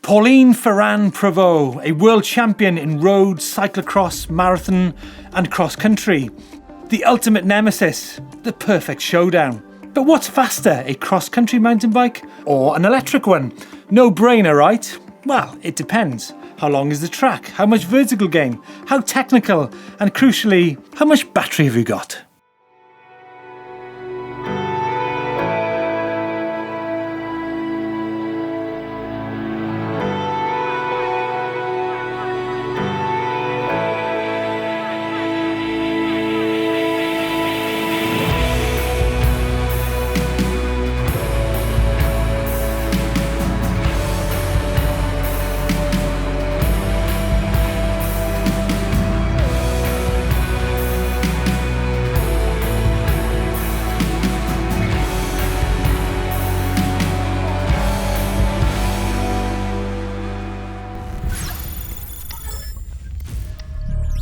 Pauline Ferrand-Prevot, a world champion in road, cyclocross, marathon and cross-country. The ultimate nemesis, the perfect showdown. But what's faster, a cross-country mountain bike or an electric one? No brainer, right? Well, it depends. How long is the track? How much vertical gain? How technical? And crucially, how much battery have you got?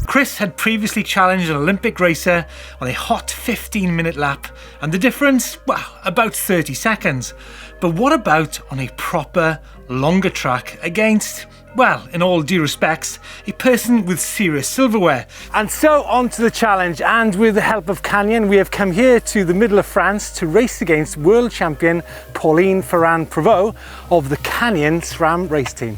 Chris had previously challenged an Olympic racer on a hot 15-minute lap, and the difference, well, about 30 seconds. But what about on a proper, longer track against, well, in all due respects, a person with serious silverware? And so on to the challenge, and with the help of Canyon, we have come here to the middle of France to race against world champion Pauline Ferrand-Prevot of the Canyon SRAM race team.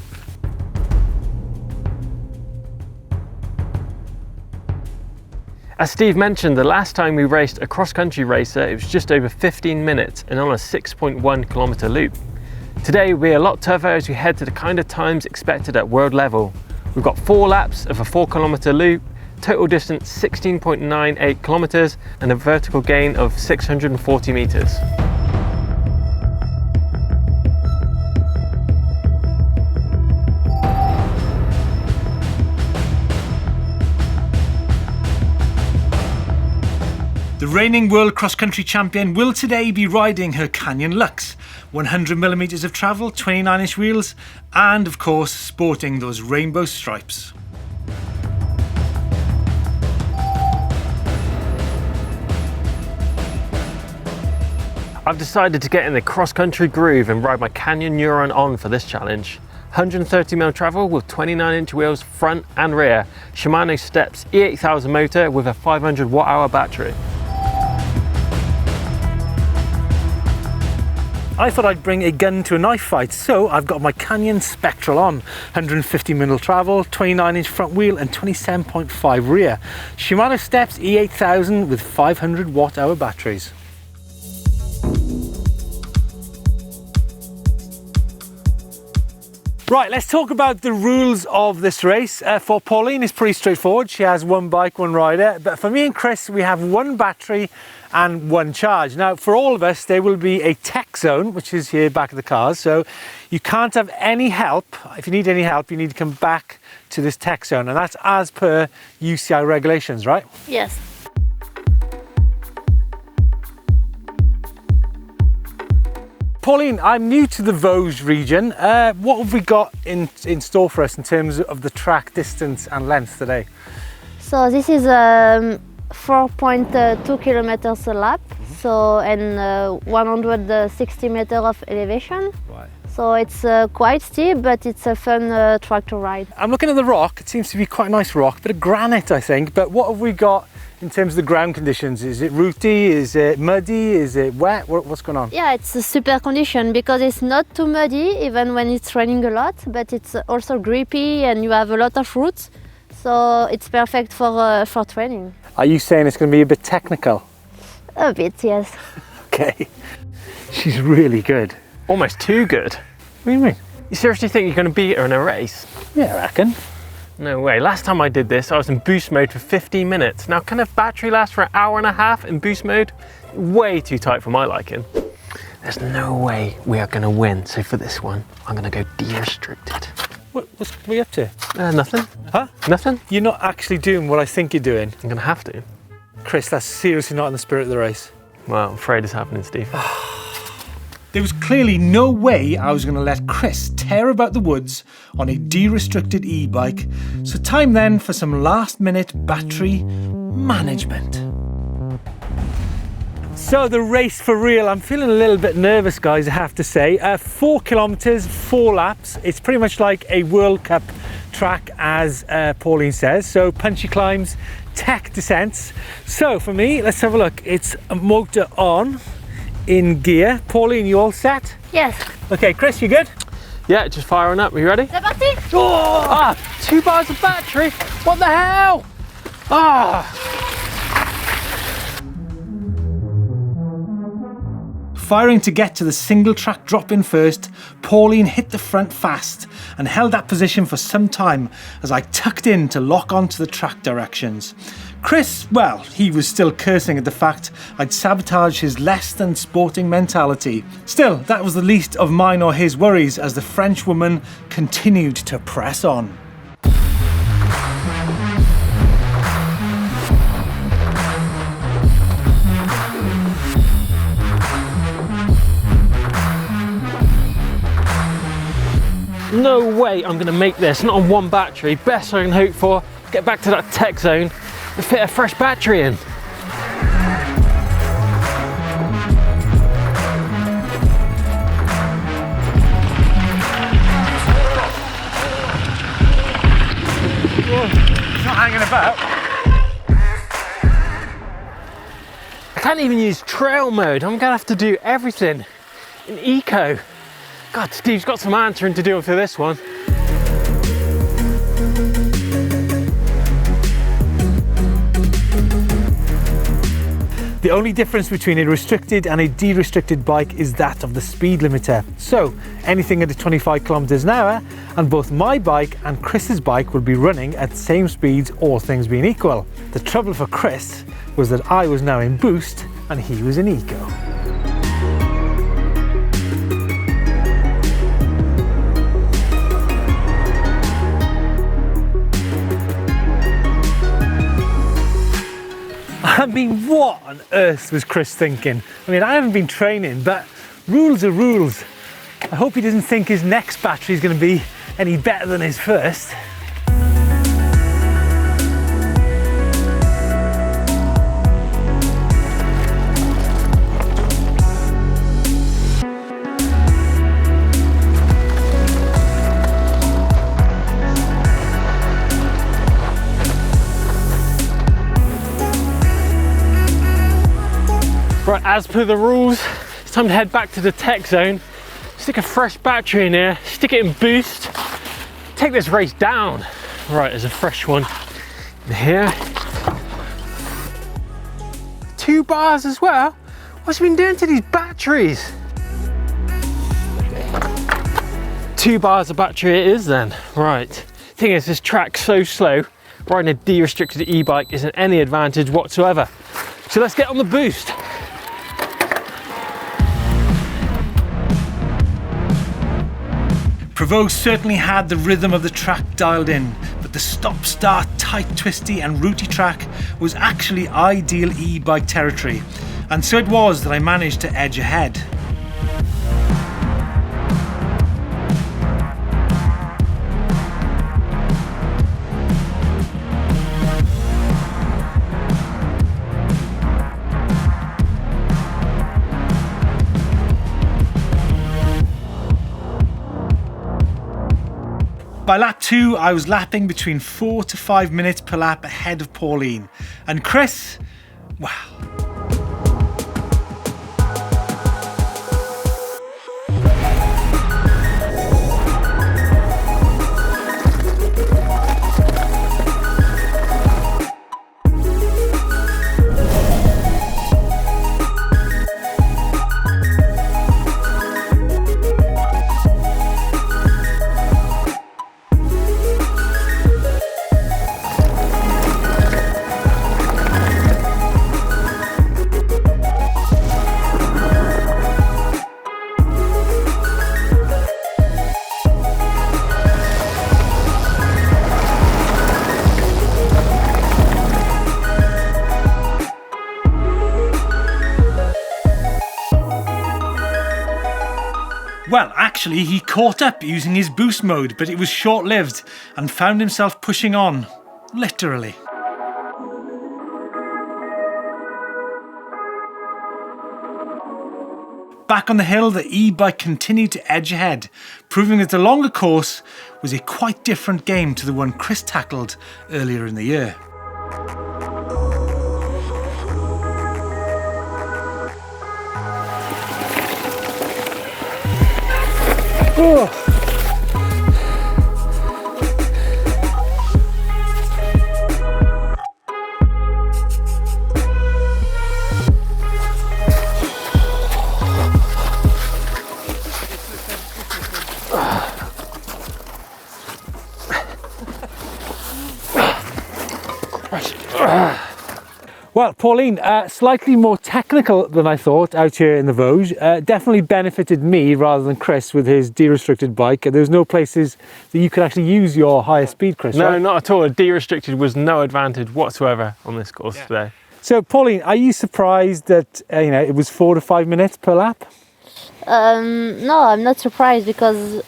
As Steve mentioned, the last time we raced a cross-country racer, it was just over 15 minutes and on a 6.1 kilometre loop. Today we're a lot tougher as we head to the kind of times expected at world level. We've got 4 laps of a 4 kilometre loop, total distance 16.98 kilometres and a vertical gain of 640 metres. The reigning world cross-country champion will today be riding her Canyon Lux, 100mm of travel, 29-inch wheels, and of course sporting those rainbow stripes. I've decided to get in the cross-country groove and ride my Canyon Neuron on for this challenge. 130mm travel with 29-inch wheels front and rear, Shimano Steps E8000 motor with a 500 watt-hour battery. I thought I'd bring a gun to a knife fight, so I've got my Canyon Spectral on. 150mm travel, 29-inch front wheel and 27.5 rear. Shimano Steps E8000 with 500 watt-hour batteries. Right, let's talk about the rules of this race. For Pauline, it's pretty straightforward. She has one bike, one rider. But for me and Chris, we have one battery and one charge. Now, for all of us, there will be a tech zone, which is here back of the cars. So you can't have any help. If you need any help, you need to come back to this tech zone. And that's as per UCI regulations, right? Yes. Pauline, I'm new to the Vosges region. What have we got in store for us in terms of the track distance and length today? So this is 4.2 kilometers a lap, so and 160 meters of elevation. Right. So it's quite steep, but it's a fun track to ride. I'm looking at the rock. It seems to be quite a nice rock, bit of granite, I think. But what have we got in terms of the ground conditions? Is it rooty? Is it muddy? Is it wet? What's going on? Yeah, it's a super condition because it's not too muddy, even when it's raining a lot, but it's also grippy and you have a lot of roots. So it's perfect for training. Are you saying it's going to be a bit technical? A bit, yes. Okay. She's really good. Almost too good. What do you mean? You seriously think you're going to beat her in a race? Yeah, I reckon. No way. Last time I did this, I was in boost mode for 15 minutes. Now, can a battery last for an hour and a half in boost mode? Way too tight for my liking. There's no way we are going to win. So for this one, I'm going to go de-restricted. What's we up to? Nothing. Huh? Nothing. You're not actually doing what I think you're doing. I'm going to have to. Chris, that's seriously not in the spirit of the race. Well, I'm afraid it's happening, Steve. There was clearly no way I was going to let Chris tear about the woods on a de-restricted e-bike, so time then for some last-minute battery management. So the race for real, I'm feeling a little bit nervous, guys, I have to say. 4 kilometers, 4 laps. It's pretty much like a World Cup track, as Pauline says. So punchy climbs, tech descents. So for me, let's have a look. It's a motor on, in gear. Pauline, you all set? Yes. Okay, Chris, you good? Yeah, just firing up. Are you ready? C'est parti. Oh! Ah, 2 bars of battery. What the hell? Ah. Firing to get to the single track drop in first, Pauline hit the front fast and held that position for some time as I tucked in to lock onto the track directions. Chris, well, he was still cursing at the fact I'd sabotaged his less than sporting mentality. Still, that was the least of mine or his worries as the French woman continued to press on. No way I'm going to make this, not on 1 battery. Best I can hope for, get back to that tech zone and fit a fresh battery in. It's not hanging about. I can't even use trail mode. I'm going to have to do everything in eco. God, Steve's got some answering to do for this one. The only difference between a restricted and a de-restricted bike is that of the speed limiter. So anything under 25 kilometers an hour, and both my bike and Chris's bike will be running at the same speeds, all things being equal. The trouble for Chris was that I was now in boost and he was in eco. I mean, what on earth was Chris thinking? I mean, I haven't been training, but rules are rules. I hope he doesn't think his next battery is going to be any better than his first. Right, as per the rules, it's time to head back to the tech zone, stick a fresh battery in here, stick it in boost, take this race down. Right, there's a fresh one in here. 2 bars as well? What's he been doing to these batteries? 2 bars of battery it is then. Right, thing is, this track's so slow, riding a de-restricted e-bike isn't any advantage whatsoever. So let's get on the boost. Prevot certainly had the rhythm of the track dialed in, but the stop-start, tight, twisty and rooty track was actually ideal e-bike territory, and so it was that I managed to edge ahead. By lap 2, I was lapping between 4 to 5 minutes per lap ahead of Pauline. And Chris, wow. Well, actually, he caught up using his boost mode, but it was short-lived and found himself pushing on, literally. Back on the hill, the e-bike continued to edge ahead, proving that the longer course was a quite different game to the one Chris tackled earlier in the year. Oh. Well, Pauline, slightly more technical than I thought out here in the Vosges. Definitely benefited me rather than Chris with his de-restricted bike. There's no places that you could actually use your higher speed, Chris, No, right? not at all. De-restricted was no advantage whatsoever on this course today. So, Pauline, are you surprised that it was 4 to 5 minutes per lap? No, I'm not surprised because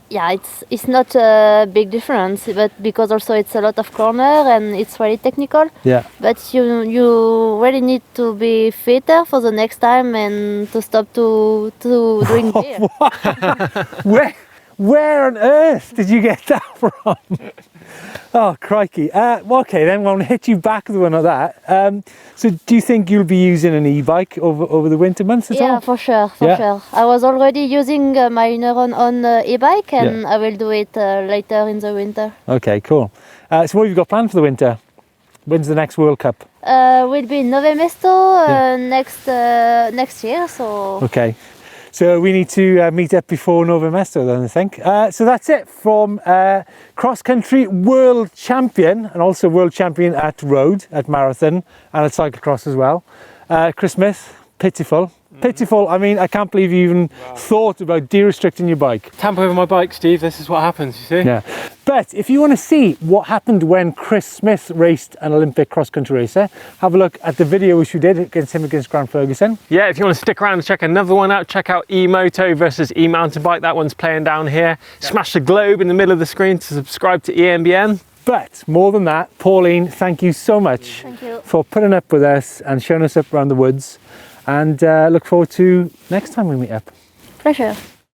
it's not a big difference, but because also it's a lot of corner and it's really technical. Yeah. But you really need to be fitter for the next time and to stop to drink beer. Where on earth did you get that from? Oh, crikey. Okay, then we'll hit you back with one of that. So do you think you'll be using an e-bike over the winter months at all? Yeah, for sure, sure. I was already using my Neuron on e-bike and I will do it later in the winter. Okay, cool. So what have you got planned for the winter? When's the next World Cup? Will be in Nove Mesto next year, so... Okay. So we need to meet up before Nove Mesto then, I think. So that's it from cross-country world champion and also world champion at road, at marathon and at cyclocross as well. Chris Smith, pitiful. Pitiful, I mean, I can't believe you even thought about de-restricting your bike. Tamper over my bike, Steve, this is what happens, you see? Yeah. But if you want to see what happened when Chris Smith raced an Olympic cross-country racer, have a look at the video which we did against him against Grant Ferguson. Yeah, if you want to stick around and check another one out, check out E-Moto versus E-Mountainbike. That one's playing down here. Smash the globe in the middle of the screen to subscribe to EMBN. But more than that, Pauline, thank you so much for putting up with us and showing us up around the woods. And look forward to next time we meet up. Pleasure.